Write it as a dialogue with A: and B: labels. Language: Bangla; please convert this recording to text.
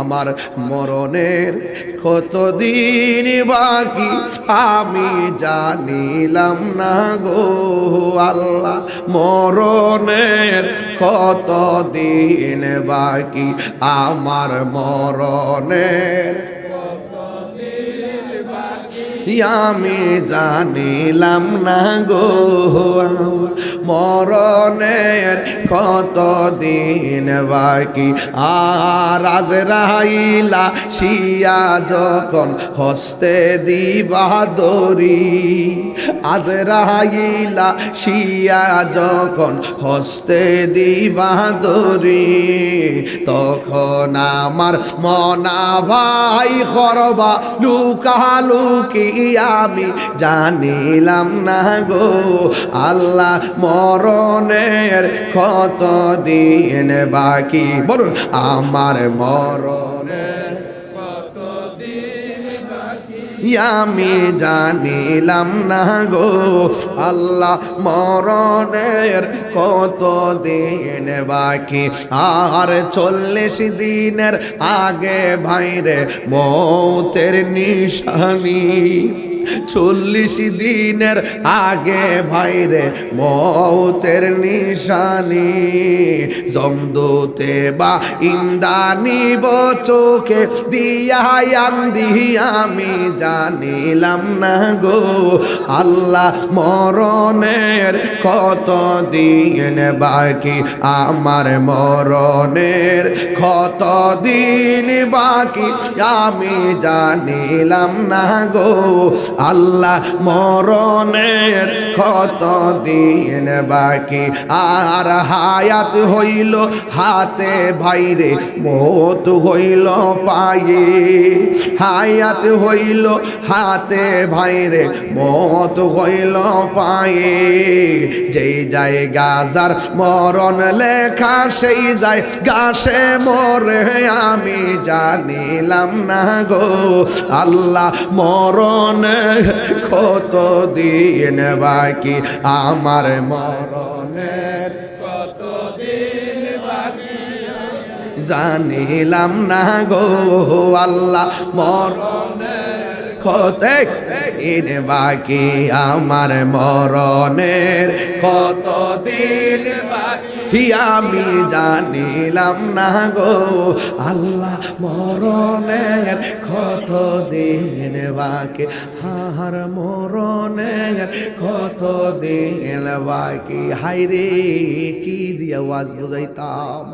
A: আমার মরণের কতদিন বাকি আমি জানিলাম না গো আল্লাহ। মরণের কতদিন বাকি আমার মরণের আমি জানিলাম না গো। মরণের কতদিন বাকি আর আজরাইলা শিয়া যখন হস্তে দিবা দরি, আজরাইলা শিয়া যখন হস্তে দিবা দরি, তখন আমার মনা ভাই করবা লুকালুকি আমি জানিলাম না গো আল্লাহ। মরণের কতদিন বাকি বলুন আমার মরণের আমি জানিলাম না গো আল্লাহ। মরণের কতদিন বাকি আর 40 দিনের আগে ভাইরে মৌতের নিশানি, 40 দিনের আগে ভাইরে মৌতের নিশানি, জমদূতে বা ইন্দানি চোখে দিয়া আন্দি আমি জানিলাম না গো আল্লাহ। মরণের কতদিন বাকি আমার মরণের কতদিন বাকি আমি জানিলাম না গো আল্লাহ। মরণের কতদিন বাকি আর হায়াত হইল হাতে ভাইরে মৌত হইল পায়ে, হায়াত হইল হাতে ভাইরে মৌত হইল পায়ে। যেই যায় গাজার মরণ লেখা সেই যায় গাছে মরে আমি জানিলাম না গো আল্লাহ। মরণে কতদিন বাকি আমার মরণের কতদিন বাকি জানিলাম না গো আল্লাহ। মরণের কতদিন বাকি আমার মরণের কতদিন বাকি আমি জানিলাম না গো আল্লাহ। মরণের কতদিন বাকি হার মরণের কতদিন বাকি। হায়রে কি দিয়া ওয়াজ বুঝাইতাম।